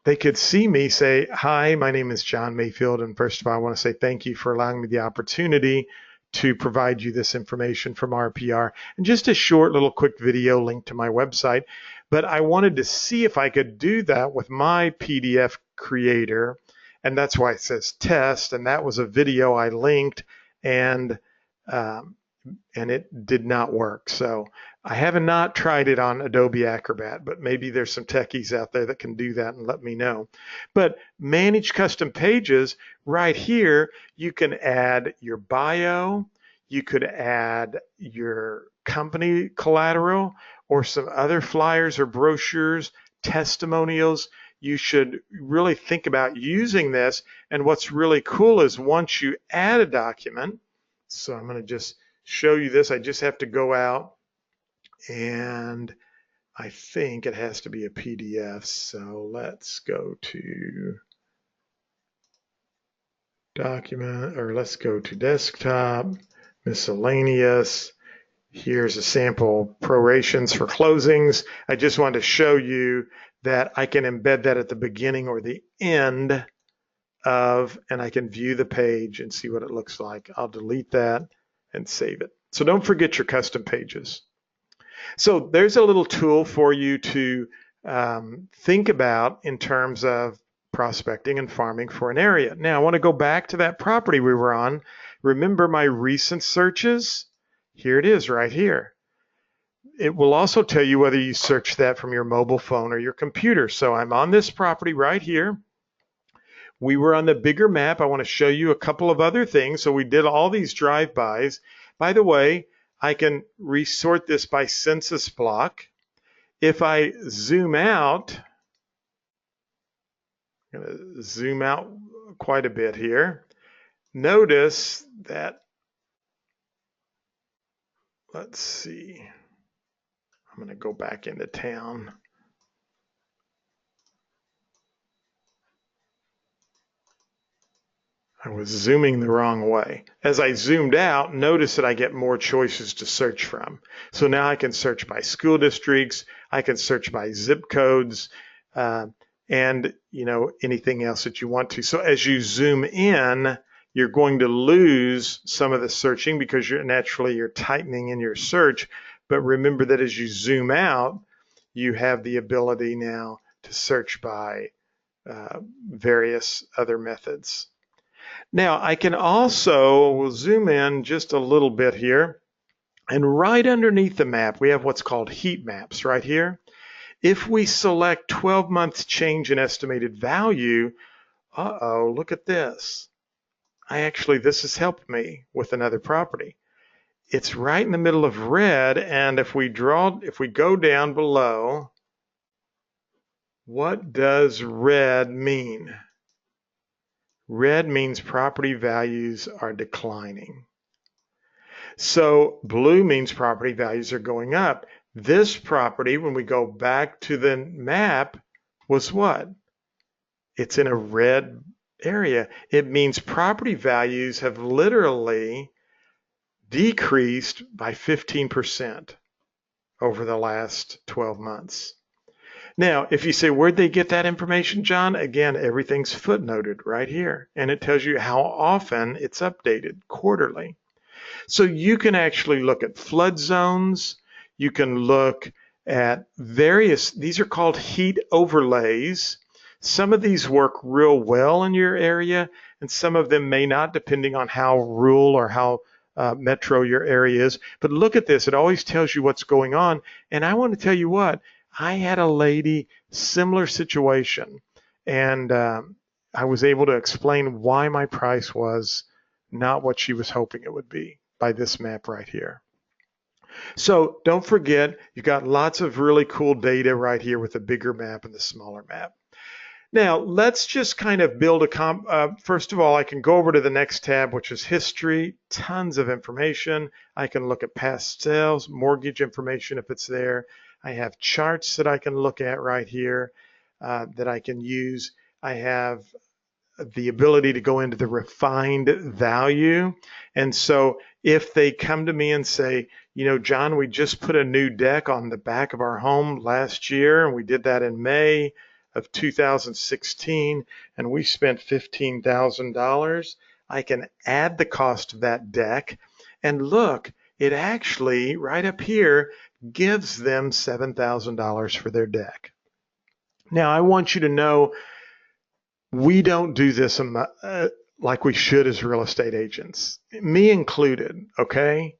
they could see me say, hi, my name is John Mayfield, and first of all, I want to say thank you for allowing me the opportunity to provide you this information from RPR, and just a short little quick video link to my website. But I wanted to see if I could do that with my PDF creator, and that's why it says test, and that was a video I linked, and it did not work. So I have not tried it on Adobe Acrobat, but maybe there's some techies out there that can do that and let me know. But manage custom pages, right here, you can add your bio, you could add your company collateral or some other flyers or brochures, testimonials. You should really think about using this. And what's really cool is once you add a document, so I'm going to just show you this. I just have to go out, and I think it has to be a PDF. So let's go to document, or let's go to desktop, miscellaneous. Here's a sample prorations for closings. I just wanted to show you that I can embed that at the beginning or the end of, and I can view the page and see what it looks like. I'll delete that and save it. So don't forget your custom pages. So there's a little tool for you to think about in terms of prospecting and farming for an area. Now I want to go back to that property we were on. Remember my recent searches? Here it is right here. It will also tell you whether you search that from your mobile phone or your computer. So I'm on this property right here. We were on the bigger map. I want to show you a couple of other things. So we did all these drive-bys. By the way, I can resort this by census block. If I zoom out, I'm going to zoom out quite a bit here. Notice that, let's see, I'm going to go back into town. I was zooming the wrong way. As I zoomed out, notice that I get more choices to search from. So now I can search by school districts, I can search by zip codes, and anything else that you want to. So as you zoom in, you're going to lose some of the searching because you're tightening in your search. But remember that as you zoom out, you have the ability now to search by various other methods. Now I can also, we'll zoom in just a little bit here, and right underneath the map we have what's called heat maps right here. If we select 12 months change in estimated value, look at this. This has helped me with another property. It's right in the middle of red, and if we go down below, what does red mean? Red means property values are declining. So blue means property values are going up. This property, when we go back to the map, was what? It's in a red area. It means property values have literally decreased by 15% over the last 12 months. Now, if you say, where'd they get that information, John? Again, everything's footnoted right here, and it tells you how often it's updated quarterly. So you can actually look at flood zones. You can look at these are called heat overlays. Some of these work real well in your area, and some of them may not, depending on how rural or how metro your area is. But look at this. It always tells you what's going on. And I want to tell you what, I had a lady, similar situation, and I was able to explain why my price was not what she was hoping it would be by this map right here. So don't forget, you've got lots of really cool data right here with the bigger map and the smaller map. Now, let's just kind of build first of all, I can go over to the next tab, which is history, tons of information. I can look at past sales, mortgage information if it's there. I have charts that I can look at right here that I can use. I have the ability to go into the refined value. And so if they come to me and say, you know, John, we just put a new deck on the back of our home last year, and we did that in May of 2016, and we spent $15,000, I can add the cost of that deck, and look, it actually right up here gives them $7,000 for their deck. Now, I want you to know we don't do this like we should as real estate agents, me included, okay?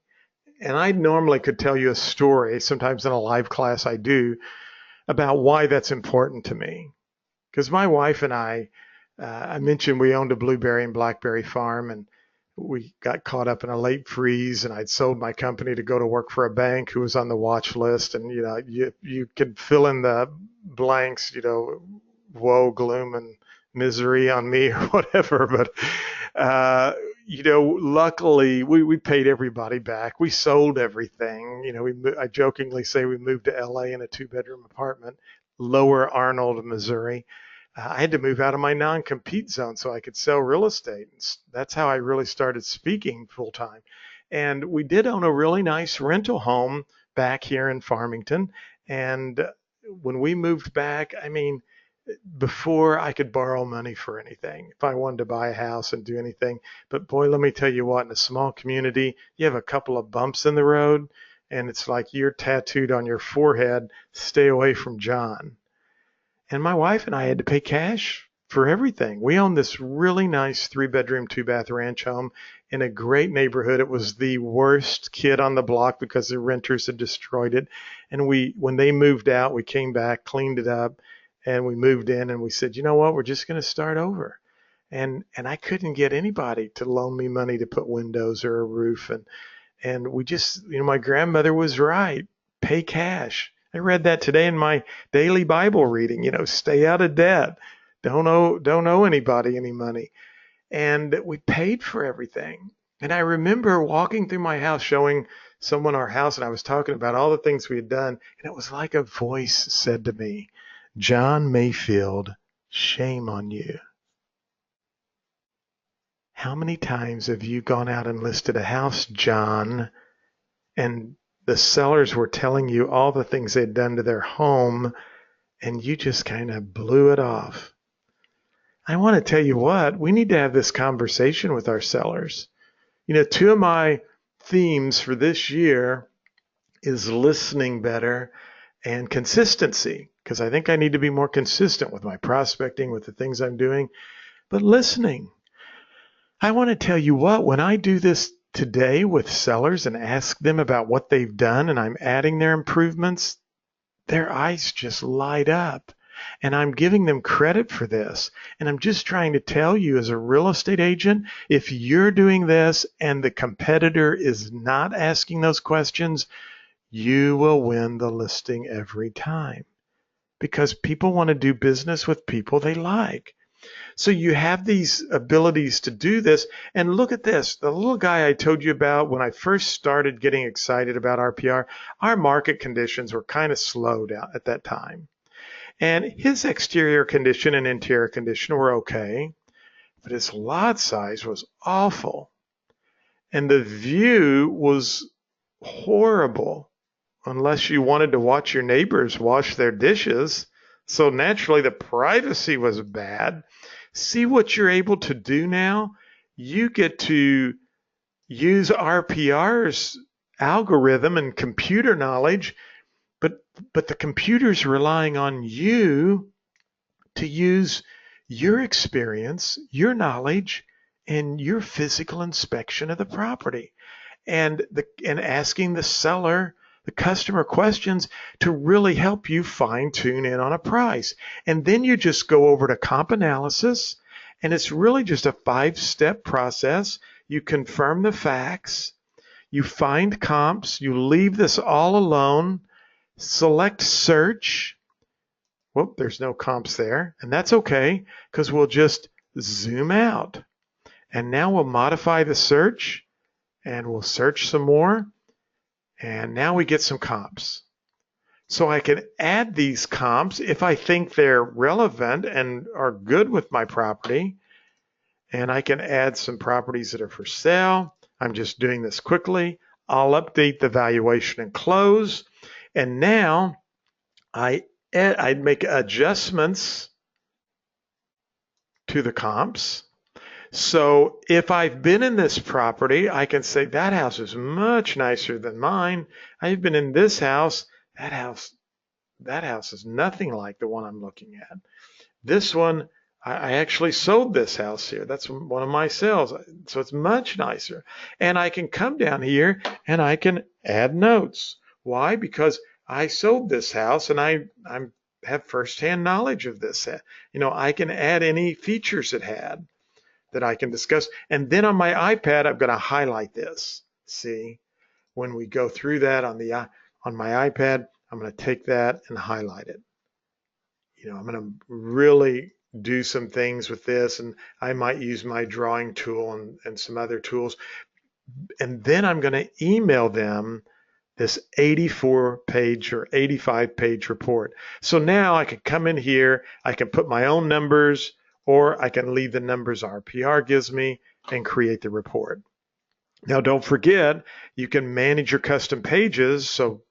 And I normally could tell you a story, sometimes in a live class I do, about why that's important to me. Because my wife and I mentioned we owned a blueberry and blackberry farm, and we got caught up in a late freeze, and I'd sold my company to go to work for a bank who was on the watch list. And, you know, you could fill in the blanks, you know, woe, gloom, and misery on me or whatever. But, you know, luckily we paid everybody back. We sold everything. You know, I jokingly say we moved to LA in a 2-bedroom apartment, Lower Arnold, Missouri. I had to move out of my non-compete zone so I could sell real estate. That's how I really started speaking full time. And we did own a really nice rental home back here in Farmington. And when we moved back, I mean, before I could borrow money for anything, if I wanted to buy a house and do anything. But boy, let me tell you what, in a small community, you have a couple of bumps in the road, and it's like you're tattooed on your forehead, stay away from John. And my wife and I had to pay cash for everything. We owned this really nice 3-bedroom, 2-bath ranch home in a great neighborhood. It was the worst kid on the block because the renters had destroyed it. And when they moved out, we came back, cleaned it up, and we moved in, and we said, you know what, we're just going to start over. And I couldn't get anybody to loan me money to put windows or a roof. And we just, you know, my grandmother was right. Pay cash. I read that today in my daily Bible reading, you know, stay out of debt. Don't owe anybody any money. And we paid for everything. And I remember walking through my house, showing someone our house, and I was talking about all the things we had done. And it was like a voice said to me, John Mayfield, shame on you. How many times have you gone out and listed a house, John, and the sellers were telling you all the things they'd done to their home, and you just kind of blew it off? I want to tell you what, we need to have this conversation with our sellers. You know, 2 of my themes for this year is listening better and consistency, because I think I need to be more consistent with my prospecting, with the things I'm doing, but listening. I want to tell you what, when I do this today with sellers and ask them about what they've done and I'm adding their improvements, their eyes just light up. And I'm giving them credit for this. And I'm just trying to tell you, as a real estate agent, if you're doing this and the competitor is not asking those questions, you will win the listing every time, because people want to do business with people they like. So you have these abilities to do this. And look at this. The little guy I told you about when I first started getting excited about RPR, our market conditions were kind of slow down at that time. And his exterior condition and interior condition were okay, but his lot size was awful. And the view was horrible unless you wanted to watch your neighbors wash their dishes. So naturally, the privacy was bad. See what you're able to do now? You get to use RPR's algorithm and computer knowledge, but the computer's relying on you to use your experience, your knowledge, and your physical inspection of the property, and asking the seller, the customer, questions to really help you fine tune in on a price. And then you just go over to comp analysis, and it's really just a 5-step process. You confirm the facts, you find comps, you leave this all alone, select search. Well, there's no comps there, and that's okay, because we'll just zoom out. And now we'll modify the search, and we'll search some more, and now we get some comps. So I can add these comps if I think they're relevant and are good with my property, and I can add some properties that are for sale. I'm just doing this quickly. I'll update the valuation and close, and now I'd make adjustments to the comps. So if I've been in this property, I can say that house is much nicer than mine. I've been in this house. That house is nothing like the one I'm looking at. This one, I actually sold this house here. That's one of my sales. So it's much nicer. And I can come down here and I can add notes. Why? Because I sold this house and I have firsthand knowledge of this. I can add any features it had that I can discuss. And then on my iPad, I'm going to highlight this. See, when we go through that on my iPad, I'm going to take that and highlight it. I'm going to really do some things with this, and I might use my drawing tool and some other tools. And then I'm going to email them this 84-page or 85-page report. So now I can come in here, I can put my own numbers, or I can leave the numbers RPR gives me and create the report. Now, don't forget, you can manage your custom pages. So,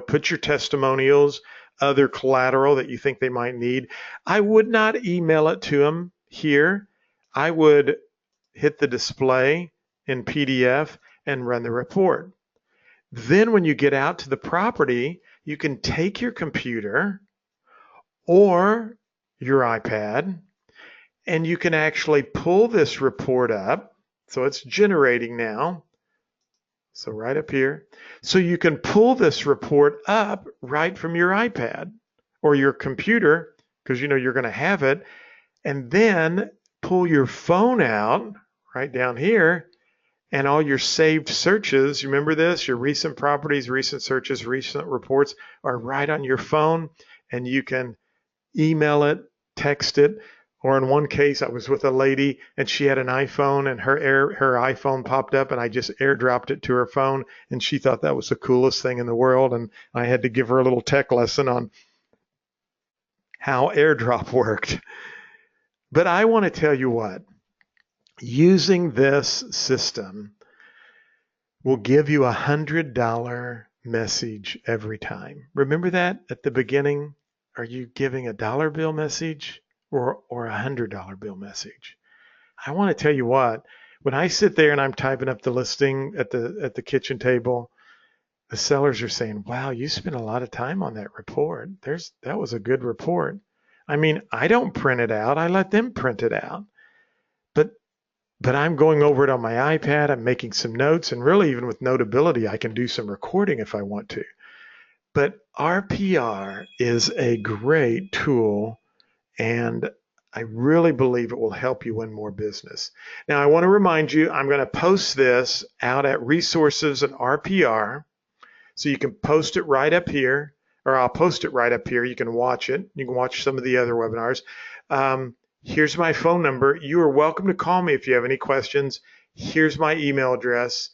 put your testimonials, other collateral that you think they might need. I would not email it to them here. I would hit the display in PDF and run the report. Then when you get out to the property, you can take your computer or your iPad, and you can actually pull this report up. So it's generating now. So right up here. So you can pull this report up right from your iPad or your computer, because you're going to have it, and then pull your phone out right down here, and all your saved searches, remember this, your recent properties, recent searches, recent reports are right on your phone, and you can email it, text it. Or in one case, I was with a lady and she had an iPhone, and her iPhone popped up, and I just airdropped it to her phone, and she thought that was the coolest thing in the world. And I had to give her a little tech lesson on how airdrop worked. But I want to tell you what, using this system will give you $100 message every time. Remember that at the beginning? Are you giving a dollar bill message or a $100 bill message? I want to tell you what, when I sit there and I'm typing up the listing at the kitchen table, the sellers are saying, wow, you spent a lot of time on that report. That was a good report. I mean, I don't print it out. I let them print it out. But I'm going over it on my iPad. I'm making some notes, and really even with Notability, I can do some recording if I want to. But RPR is a great tool, and I really believe it will help you win more business. Now, I want to remind you, I'm going to post this out at Resources and RPR. So you can post it right up here, or I'll post it right up here. You can watch it. You can watch some of the other webinars. Here's my phone number. You are welcome to call me if you have any questions. Here's my email address.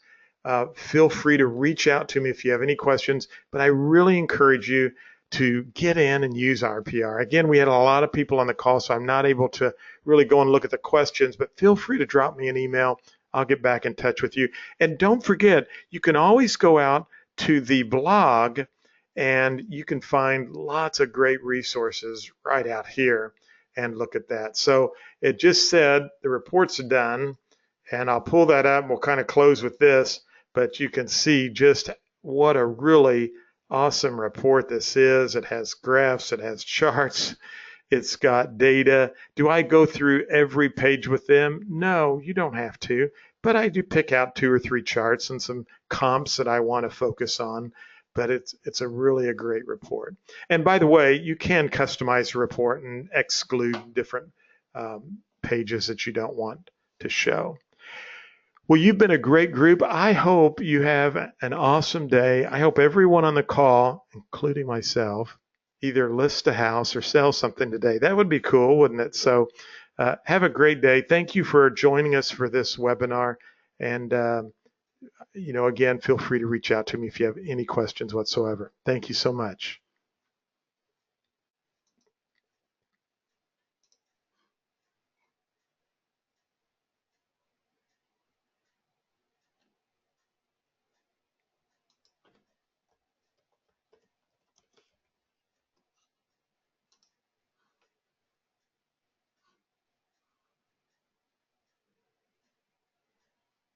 Feel free to reach out to me if you have any questions, but I really encourage you to get in and use RPR. Again, we had a lot of people on the call, so I'm not able to really go and look at the questions, but feel free to drop me an email. I'll get back in touch with you. And don't forget, you can always go out to the blog and you can find lots of great resources right out here and look at that. So it just said the reports are done, and I'll pull that up and we'll kind of close with this, but you can see just what a really awesome report this is. It has graphs, it has charts, it's got data. Do I go through every page with them? No, you don't have to, but I do pick out 2 or 3 charts and some comps that I want to focus on. But it's a really a great report. And by the way, you can customize the report and exclude different pages that you don't want to show. Well, you've been a great group. I hope you have an awesome day. I hope everyone on the call, including myself, either lists a house or sells something today. That would be cool, wouldn't it? So have a great day. Thank you for joining us for this webinar. And, again, feel free to reach out to me if you have any questions whatsoever. Thank you so much.